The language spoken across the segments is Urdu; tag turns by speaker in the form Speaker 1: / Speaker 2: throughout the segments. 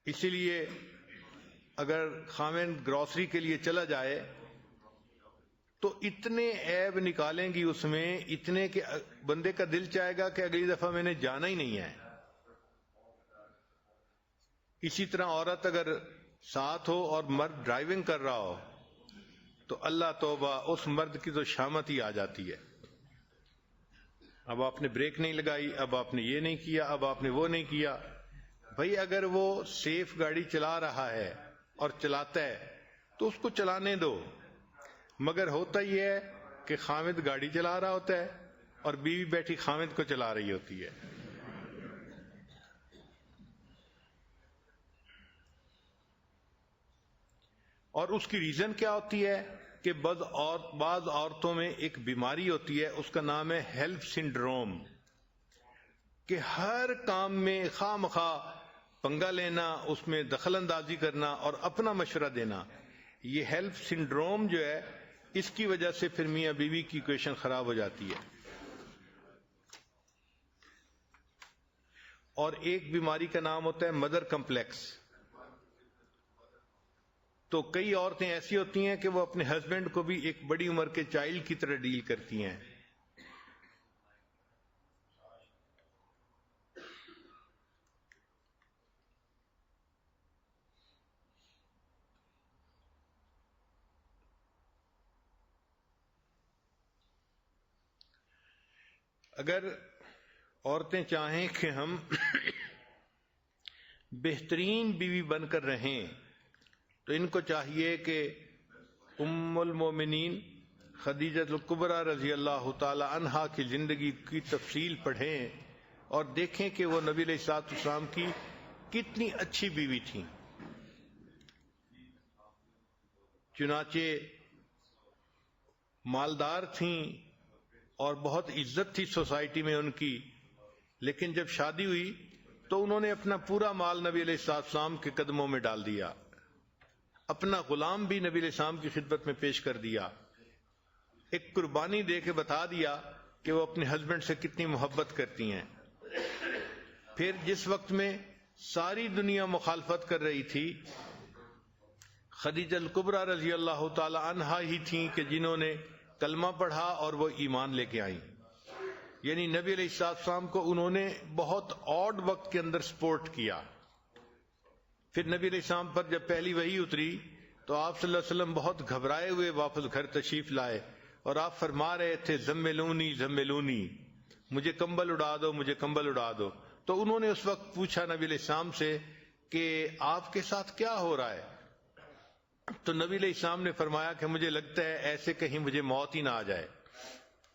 Speaker 1: اسی لیے اگر خاوند گروسری کے لیے چلا جائے تو اتنے عیب نکالیں گی اس میں، اتنے کہ بندے کا دل چاہے گا کہ اگلی دفعہ میں نے جانا ہی نہیں ہے۔ اسی طرح عورت اگر ساتھ ہو اور مرد ڈرائیونگ کر رہا ہو تو اللہ توبہ، اس مرد کی تو شامت ہی آ جاتی ہے۔ اب آپ نے بریک نہیں لگائی، اب آپ نے یہ نہیں کیا، اب آپ نے وہ نہیں کیا۔ بھئی اگر وہ سیف گاڑی چلا رہا ہے اور چلاتا ہے تو اس کو چلانے دو، مگر ہوتا یہ ہے کہ خاوند گاڑی چلا رہا ہوتا ہے اور بیوی بیٹھی خاوند کو چلا رہی ہوتی ہے۔ اور اس کی ریزن کیا ہوتی ہے کہ بعض عورتوں میں ایک بیماری ہوتی ہے، اس کا نام ہے ہیلپ سنڈروم، کہ ہر کام میں خواہ مخواہ پنگا لینا، اس میں دخل اندازی کرنا اور اپنا مشورہ دینا۔ یہ ہیلپ سنڈروم جو ہے، اس کی وجہ سے پھر میاں بیوی کی ایکویشن خراب ہو جاتی ہے۔ اور ایک بیماری کا نام ہوتا ہے مدر کمپلیکس۔ تو کئی عورتیں ایسی ہوتی ہیں کہ وہ اپنے ہسبینڈ کو بھی ایک بڑی عمر کے چائلڈ کی طرح ڈیل کرتی ہیں۔ اگر عورتیں چاہیں کہ ہم بہترین بیوی بن کر رہیں تو ان کو چاہیے کہ ام المومنین خدیجہ الکبریٰ رضی اللہ تعالی عنہا کی زندگی کی تفصیل پڑھیں اور دیکھیں کہ وہ نبی علیہ الصلوۃ والسلام کی کتنی اچھی بیوی تھیں۔ چنانچہ مالدار تھیں اور بہت عزت تھی سوسائٹی میں ان کی، لیکن جب شادی ہوئی تو انہوں نے اپنا پورا مال نبی علیہ الصلوۃ والسلام کے قدموں میں ڈال دیا، اپنا غلام بھی نبی علیہ السلام کی خدمت میں پیش کر دیا، ایک قربانی دے کے بتا دیا کہ وہ اپنے ہسبینڈ سے کتنی محبت کرتی ہیں۔ پھر جس وقت میں ساری دنیا مخالفت کر رہی تھی، خدیجہ الکبریٰ رضی اللہ تعالی عنہا ہی تھیں کہ جنہوں نے کلمہ پڑھا اور وہ ایمان لے کے آئیں۔ یعنی نبی علیہ السلام کو انہوں نے بہت آڈ وقت کے اندر سپورٹ کیا۔ پھر نبی علیہ السلام پر جب پہلی وحی اتری تو آپ صلی اللہ علیہ وسلم بہت گھبرائے ہوئے واپس گھر تشریف لائے اور آپ فرما رہے تھے زملونی زملونی، مجھے کمبل اڑا دو، مجھے کمبل اڑا دو۔ تو انہوں نے اس وقت پوچھا نبی علیہ السلام سے کہ آپ کے ساتھ کیا ہو رہا ہے؟ تو نبی علیہ السلام نے فرمایا کہ مجھے لگتا ہے ایسے کہیں مجھے موت ہی نہ آ جائے۔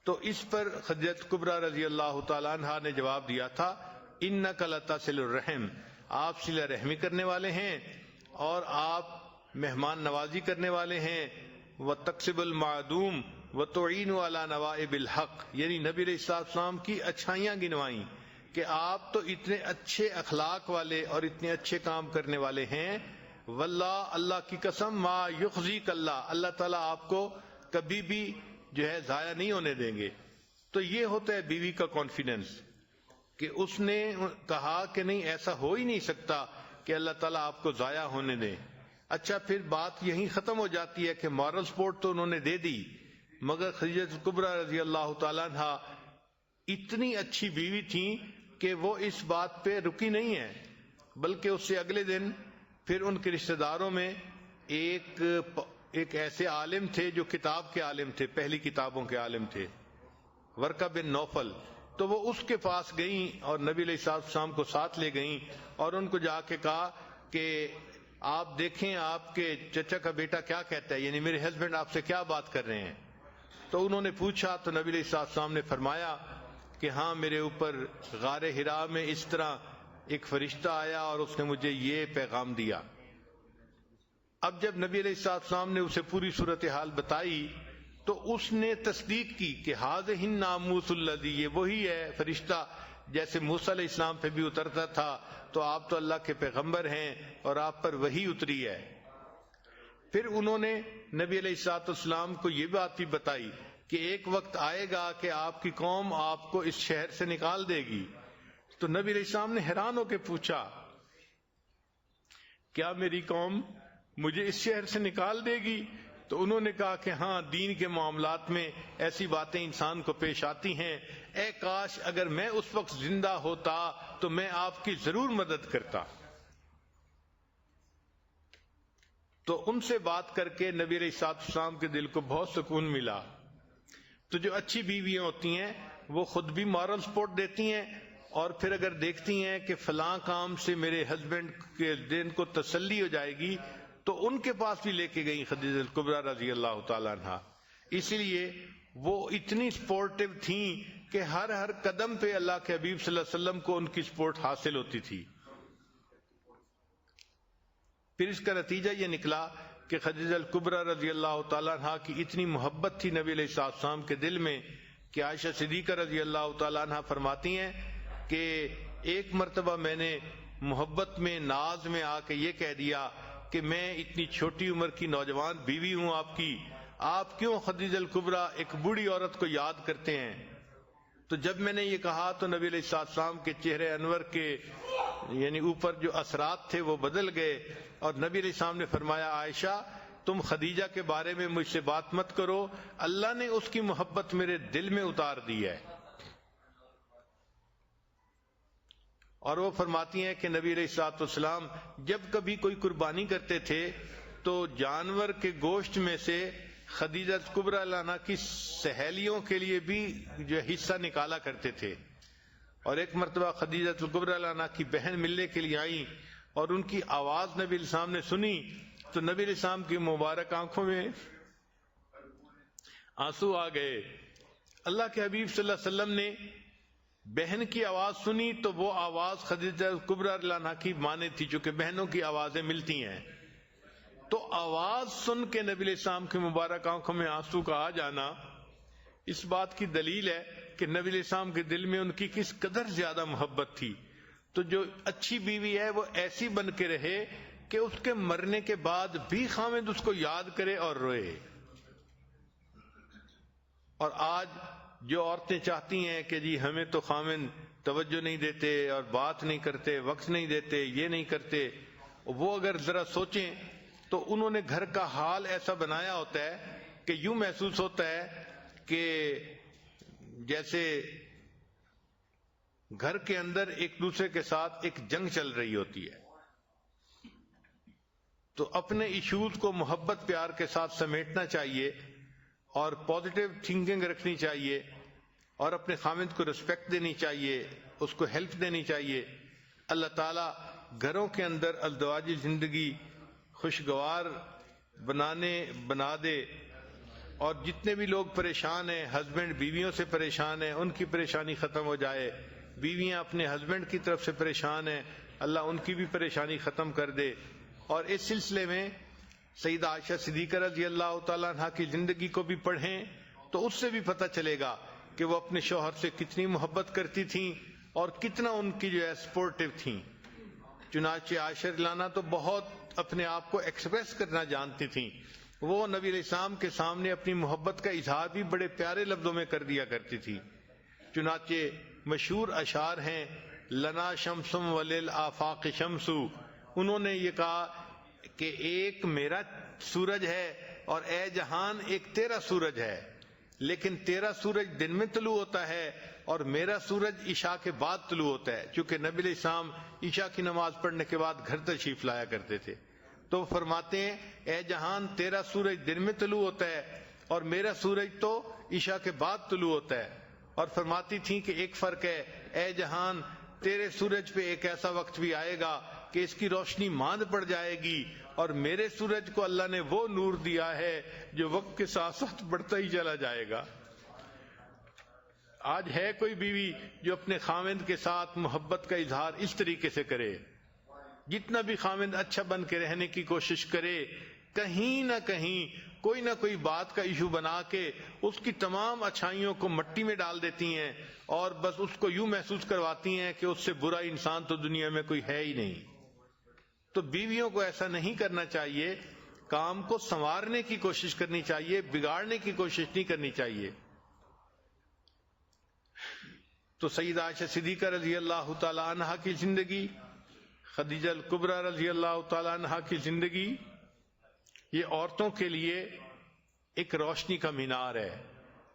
Speaker 1: تو اس پر خدیجہ کبریٰ رضی اللہ تعالیٰ عنہا نے جواب دیا تھا انک لتصل الرحم، آپ صلہ رحمی کرنے والے ہیں اور آپ مہمان نوازی کرنے والے ہیں، وتکسب المعدوم وتعین علی نوائب الحق، یعنی نبی علیہ السلام کی اچھائیاں گنوائیں کہ آپ تو اتنے اچھے اخلاق والے اور اتنے اچھے کام کرنے والے ہیں، واللہ اللہ کی قسم ما یخزیک اللہ، اللہ تعالیٰ آپ کو کبھی بھی جو ہے ضائع نہیں ہونے دیں گے۔ تو یہ ہوتا ہے بیوی کا کانفیڈنس کہ اس نے کہا کہ نہیں، ایسا ہو ہی نہیں سکتا کہ اللہ تعالیٰ آپ کو ضائع ہونے دیں۔ اچھا، پھر بات یہیں ختم ہو جاتی ہے کہ مورل سپورٹ تو انہوں نے دے دی، مگر خدیجہ کبریٰ رضی اللہ تعالیٰ عنہا اتنی اچھی بیوی تھیں کہ وہ اس بات پہ رکی نہیں ہے، بلکہ اس سے اگلے دن پھر ان کے رشتہ داروں میں ایک ایسے عالم تھے جو کتاب کے عالم تھے، پہلی کتابوں کے عالم تھے، ورقہ بن نوفل، تو وہ اس کے پاس گئیں اور نبی علیہ السلام کو ساتھ لے گئیں اور ان کو جا کے کہا کہ آپ دیکھیں آپ کے چچا کا بیٹا کیا کہتا ہے، یعنی میرے ہسبینڈ آپ سے کیا بات کر رہے ہیں۔ تو انہوں نے پوچھا تو نبی علیہ السلام نے فرمایا کہ ہاں، میرے اوپر غار حرا میں اس طرح ایک فرشتہ آیا اور اس نے مجھے یہ پیغام دیا۔ اب جب نبی علیہ السلام نے اسے پوری صورتحال بتائی تو اس نے تصدیق کی کہ ھذہ الناموس الذی، یہ وہی ہے فرشتہ جیسے موسیٰ علیہ السلام پہ بھی اترتا تھا، تو آپ تو اللہ کے پیغمبر ہیں اور آپ پر وحی اتری ہے۔ پھر انہوں نے نبی علیہ السلام کو یہ بات بھی بتائی کہ ایک وقت آئے گا کہ آپ کی قوم آپ کو اس شہر سے نکال دے گی۔ تو نبی علیہ السلام نے حیران ہو کے پوچھا کیا میری قوم مجھے اس شہر سے نکال دے گی؟ تو انہوں نے کہا کہ ہاں، دین کے معاملات میں ایسی باتیں انسان کو پیش آتی ہیں، اے کاش اگر میں اس وقت زندہ ہوتا تو میں آپ کی ضرور مدد کرتا۔ تو ان سے بات کر کے نبی علیہ السلام کے دل کو بہت سکون ملا۔ تو جو اچھی بیویاں ہوتی ہیں وہ خود بھی مارل سپورٹ دیتی ہیں، اور پھر اگر دیکھتی ہیں کہ فلاں کام سے میرے ہسبینڈ کے دل کو تسلی ہو جائے گی تو ان کے پاس بھی لے کے گئی خدیجہ الکبریٰ رضی اللہ تعالیٰ عنہا۔ اسی لیے وہ اتنی سپورٹیو تھیں کہ ہر قدم پہ اللہ کے حبیب صلی اللہ علیہ وسلم کو ان کی سپورٹ حاصل ہوتی تھی۔ پھر اس کا نتیجہ یہ نکلا کہ خدیجہ الکبریٰ رضی اللہ تعالیٰ عنہ کی اتنی محبت تھی نبی علیہ السلام کے دل میں کہ عائشہ صدیقہ رضی اللہ تعالیٰ عنہ فرماتی ہیں کہ ایک مرتبہ میں نے محبت میں، ناز میں آ کے یہ کہہ دیا کہ میں اتنی چھوٹی عمر کی نوجوان بیوی ہوں آپ کی، آپ کیوں خدیجہ الکبریٰ ایک بوڑھی عورت کو یاد کرتے ہیں؟ تو جب میں نے یہ کہا تو نبی علیہ السلام کے چہرے انور کے یعنی اوپر جو اثرات تھے وہ بدل گئے، اور نبی علیہ السلام نے فرمایا عائشہ تم خدیجہ کے بارے میں مجھ سے بات مت کرو، اللہ نے اس کی محبت میرے دل میں اتار دی ہے۔ اور وہ فرماتی ہیں کہ نبی علیہ السلام جب کبھی کوئی قربانی کرتے تھے تو جانور کے گوشت میں سے خدیجہ کبریٰ عنہا کی سہیلیوں کے لیے بھی جو حصہ نکالا کرتے تھے۔ اور ایک مرتبہ خدیجہ کبریٰ عنہا کی بہن ملنے کے لیے آئیں اور ان کی آواز نبی علیہ السلام نے سنی تو نبی علیہ السلام کی مبارک آنکھوں میں آنسو آ گئے۔ اللہ کے حبیب صلی اللہ علیہ وسلم نے بہن کی آواز سنی تو وہ آواز خدیجہ کبریٰ عنہا کی مانے تھی، چونکہ بہنوں کی آوازیں ملتی ہیں۔ تو آواز سن کے نبی علیہ السلام کی مبارک آنکھوں میں آنسو کا آ جانا اس بات کی دلیل ہے کہ نبی علیہ السلام کے دل میں ان کی کس قدر زیادہ محبت تھی۔ تو جو اچھی بیوی ہے وہ ایسی بن کے رہے کہ اس کے مرنے کے بعد بھی خاوند اس کو یاد کرے اور روئے۔ اور آج جو عورتیں چاہتی ہیں کہ جی ہمیں تو خاوند توجہ نہیں دیتے اور بات نہیں کرتے، وقت نہیں دیتے، یہ نہیں کرتے، وہ اگر ذرا سوچیں تو انہوں نے گھر کا حال ایسا بنایا ہوتا ہے کہ یوں محسوس ہوتا ہے کہ جیسے گھر کے اندر ایک دوسرے کے ساتھ ایک جنگ چل رہی ہوتی ہے۔ تو اپنے ایشوز کو محبت پیار کے ساتھ سمیٹنا چاہیے اور پازیٹیو تھنکنگ رکھنی چاہیے اور اپنے خاوند کو رسپیکٹ دینی چاہیے، اس کو ہیلپ دینی چاہیے۔ اللہ تعالیٰ گھروں کے اندر ازدواجی زندگی خوشگوار بنا دے، اور جتنے بھی لوگ پریشان ہیں، ہسبینڈ بیویوں سے پریشان ہیں، ان کی پریشانی ختم ہو جائے، بیویاں اپنے ہسبینڈ کی طرف سے پریشان ہیں، اللہ ان کی بھی پریشانی ختم کر دے۔ اور اس سلسلے میں سیدہ عائشہ صدیقہ رضی اللہ تعالیٰ عنہ کی زندگی کو بھی پڑھیں تو اس سے بھی پتہ چلے گا کہ وہ اپنے شوہر سے کتنی محبت کرتی تھیں اور کتنا ان کی جو ہے سپورٹیو تھیں۔ چنانچہ عائشہ رضی اللہ عنہا تو بہت اپنے آپ کو ایکسپریس کرنا جانتی تھیں، وہ نبی علیہ السلام کے سامنے اپنی محبت کا اظہار بھی بڑے پیارے لفظوں میں کر دیا کرتی تھی۔ چنانچہ مشہور اشعار ہیں، لنا شمسم وللآفاق شمس، انہوں نے یہ کہا کہ ایک میرا سورج ہے اور اے جہان ایک تیرا سورج ہے، لیکن تیرا سورج دن میں طلوع ہوتا ہے اور میرا سورج عشاء کے بعد طلوع ہوتا ہے، چونکہ نبی علیہ السلام عشاء کی نماز پڑھنے کے بعد گھر تشریف لایا کرتے تھے۔ تو فرماتے ہیں اے جہان تیرا سورج دن میں طلوع ہوتا ہے اور میرا سورج تو عشاء کے بعد طلوع ہوتا ہے۔ اور فرماتی تھیں کہ ایک فرق ہے، اے جہان تیرے سورج پہ ایک ایسا وقت بھی آئے گا کہ اس کی روشنی ماند پڑ جائے گی، اور میرے سورج کو اللہ نے وہ نور دیا ہے جو وقت کے ساتھ ساتھ بڑھتا ہی چلا جائے گا۔ آج ہے کوئی بیوی جو اپنے خاوند کے ساتھ محبت کا اظہار اس طریقے سے کرے؟ جتنا بھی خاوند اچھا بن کے رہنے کی کوشش کرے، کہیں نہ کہیں کوئی نہ کوئی بات کا ایشو بنا کے اس کی تمام اچھائیوں کو مٹی میں ڈال دیتی ہیں اور بس اس کو یوں محسوس کرواتی ہیں کہ اس سے برا انسان تو دنیا میں کوئی ہے ہی نہیں۔ تو بیویوں کو ایسا نہیں کرنا چاہیے، کام کو سنوارنے کی کوشش کرنی چاہیے، بگاڑنے کی کوشش نہیں کرنی چاہیے۔ تو سیدہ عائشہ صدیقہ رضی اللہ تعالی عنہا کی زندگی، خدیجہ الکبریٰ رضی اللہ تعالی عنہا کی زندگی یہ عورتوں کے لیے ایک روشنی کا مینار ہے.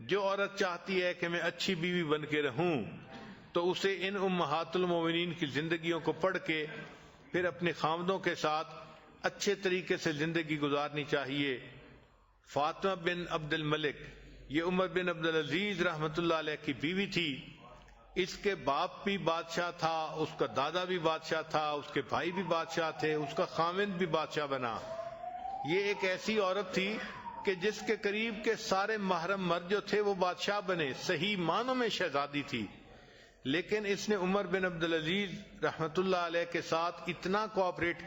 Speaker 1: جو عورت چاہتی ہے کہ میں اچھی بیوی بن کے رہوں تو اسے ان امہات المومنین کی زندگیوں کو پڑھ کے پھر اپنے خاوندوں کے ساتھ اچھے طریقے سے زندگی گزارنی چاہیے. فاطمہ بن عبد الملک یہ عمر بن عبد العزیز رحمۃ اللہ علیہ کی بیوی تھی. اس کے باپ بھی بادشاہ تھا، اس کا دادا بھی بادشاہ تھا، اس کے بھائی بھی بادشاہ تھے، اس کا خاوند بھی بادشاہ بنا. یہ ایک ایسی عورت تھی کہ جس کے قریب کے سارے محرم مرد جو تھے وہ بادشاہ بنے، صحیح معنوں میں شہزادی تھی. لیکن اس نے عمر بن عبد العزیز رحمۃ اللہ علیہ کے ساتھ اتنا کوآپریٹ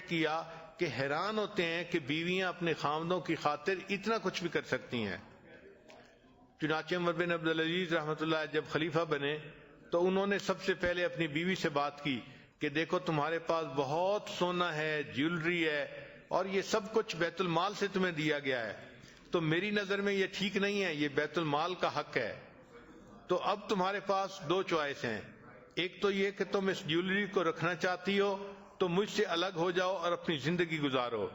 Speaker 1: کیا کہ حیران ہوتے ہیں کہ بیویاں اپنے خاوندوں کی خاطر اتنا کچھ بھی کر سکتی ہیں. چنانچہ عمر بن عبد العزیز رحمۃ اللہ علیہ جب خلیفہ بنے تو انہوں نے سب سے پہلے اپنی بیوی سے بات کی کہ دیکھو تمہارے پاس بہت سونا ہے، جیولری ہے، اور یہ سب کچھ بیت المال سے تمہیں دیا گیا ہے، تو میری نظر میں یہ ٹھیک نہیں ہے، یہ بیت المال کا حق ہے. تو اب تمہارے پاس دو چوائس ہیں. ایک تو یہ کہ تم اس جیولری کو رکھنا چاہتی ہو تو مجھ سے الگ ہو جاؤ اور اپنی زندگی گزارو،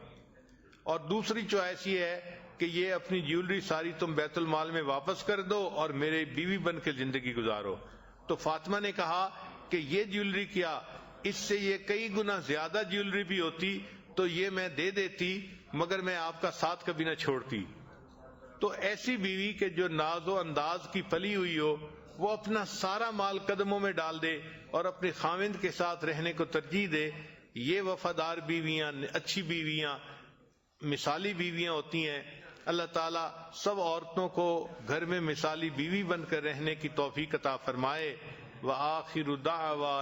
Speaker 1: اور دوسری چوائس یہ ہے کہ یہ اپنی جیولری ساری تم بیت المال میں واپس کر دو اور میرے بیوی بن کے زندگی گزارو. تو فاطمہ نے کہا کہ یہ جیولری کیا، اس سے یہ کئی گنا زیادہ جیولری بھی ہوتی تو یہ میں دے دیتی، مگر میں آپ کا ساتھ کبھی نہ چھوڑتی. تو ایسی بیوی کہ جو ناز و انداز کی پلی ہوئی ہو، وہ اپنا سارا مال قدموں میں ڈال دے اور اپنے خاوند کے ساتھ رہنے کو ترجیح دے، یہ وفادار بیویاں، اچھی بیویاں، مثالی بیویاں ہوتی ہیں. اللہ تعالیٰ سب عورتوں کو گھر میں مثالی بیوی بن کر رہنے کی توفیق عطا فرمائے. وآخر دعوانا